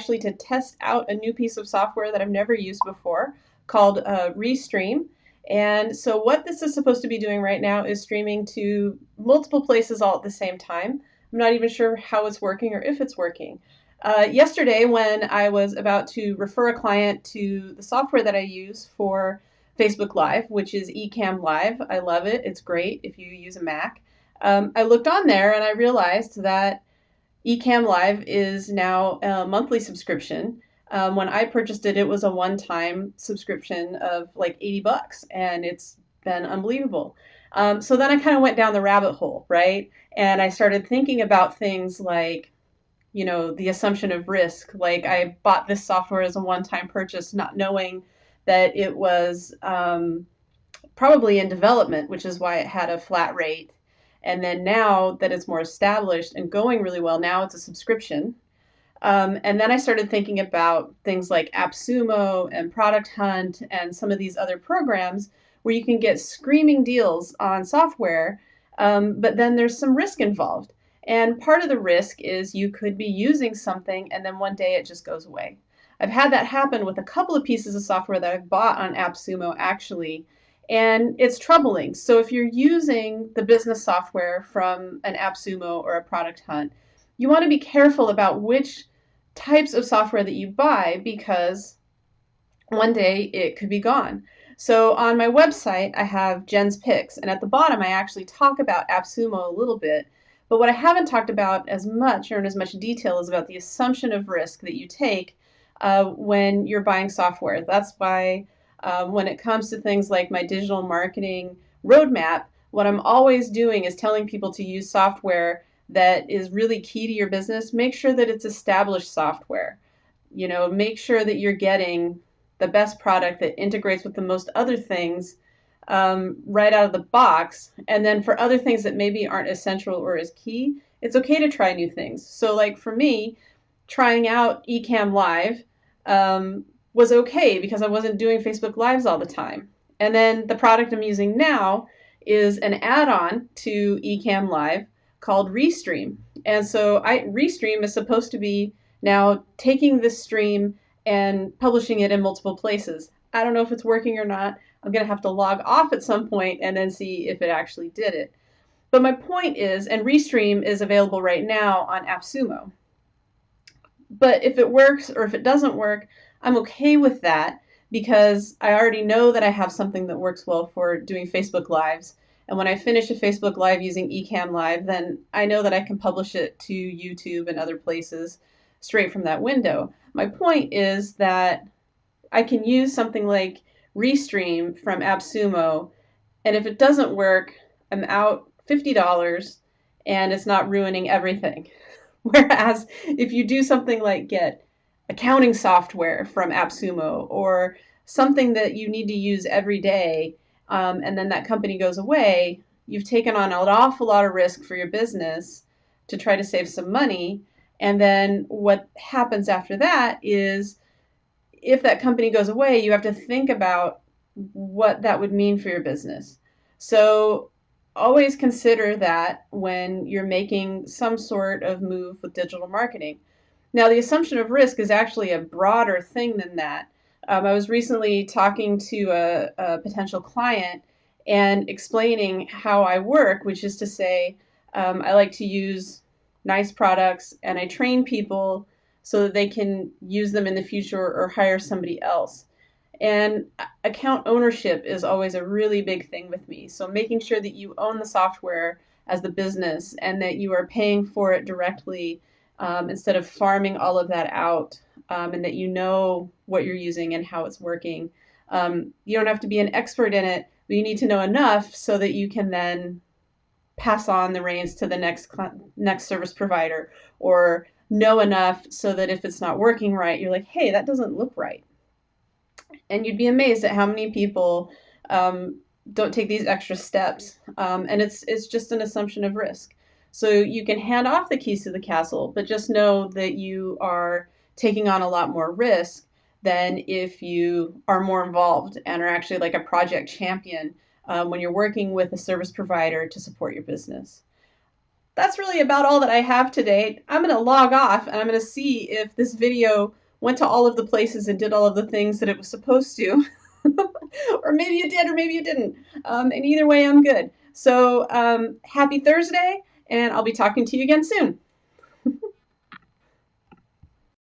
actually to test out a new piece of software that I've never used before called Restream. And so what this is supposed to be doing right now is streaming to multiple places all at the same time. I'm not even sure how it's working or if it's working. Yesterday, when I was about to refer a client to the software that I use for Facebook Live, which is Ecamm Live, I love it. It's great if you use a Mac. I looked on there and I realized that Ecamm Live is now a monthly subscription. When I purchased it, it was a one-time subscription of like $80, and it's been unbelievable. So then I kind of went down the rabbit hole, right? And I started thinking about things like, the assumption of risk. Like I bought this software as a one-time purchase, not knowing that it was probably in development, which is why it had a flat rate. And then now that it's more established and going really well, now it's a subscription. And then I started thinking about things like AppSumo and Product Hunt and some of these other programs where you can get screaming deals on software, but then there's some risk involved. And part of the risk is you could be using something and then one day it just goes away. I've had that happen with a couple of pieces of software that I've bought on AppSumo actually, and it's troubling. So if you're using the business software from an AppSumo or a Product Hunt, you want to be careful about which types of software that you buy because one day it could be gone. So on my website, I have Jen's Picks, and at the bottom, I actually talk about AppSumo a little bit. But what I haven't talked about as much or in as much detail is about the assumption of risk that you take when you're buying software. That's why when it comes to things like my digital marketing roadmap, what I'm always doing is telling people to use software that is really key to your business. Make sure that it's established software. Make sure that you're getting the best product that integrates with the most other things right out of the box. And then for other things that maybe aren't essential or as key, it's okay to try new things. So like for me, trying out Ecamm Live was okay because I wasn't doing Facebook Lives all the time. And then the product I'm using now is an add-on to Ecamm Live called Restream. And so Restream is supposed to be now taking this stream and publishing it in multiple places. I don't know if it's working or not. I'm going to have to log off at some point and then see if it actually did it. But my point is, and Restream is available right now on AppSumo. But if it works or if it doesn't work, I'm okay with that because I already know that I have something that works well for doing Facebook Lives. And when I finish a Facebook Live using Ecamm Live, then I know that I can publish it to YouTube and other places straight from that window. My point is that I can use something like Restream from AppSumo, and if it doesn't work, I'm out $50 and it's not ruining everything. Whereas if you do something like get accounting software from AppSumo or something that you need to use every day, and then that company goes away, you've taken on an awful lot of risk for your business to try to save some money. And then what happens after that is if that company goes away, you have to think about what that would mean for your business. So always consider that when you're making some sort of move with digital marketing. Now, the assumption of risk is actually a broader thing than that. I was recently talking to a potential client and explaining how I work, which is to say, I like to use nice products and I train people so that they can use them in the future or hire somebody else. And account ownership is always a really big thing with me. So making sure that you own the software as the business and that you are paying for it directly instead of farming all of that out, and that you know what you're using and how it's working. You don't have to be an expert in it, but you need to know enough so that you can then pass on the reins to the next service provider, or know enough so that if it's not working right, you're like, hey, that doesn't look right. And you'd be amazed at how many people don't take these extra steps. And it's just an assumption of risk. So you can hand off the keys to the castle, but just know that you are taking on a lot more risk than if you are more involved and are actually like a project champion when you're working with a service provider to support your business. that's really about all that I have today. I'm going to log off and I'm going to see if this video went to all of the places and did all of the things that it was supposed to. Or maybe you did, or maybe you didn't. And either way, I'm good. So happy Thursday, and I'll be talking to you again soon.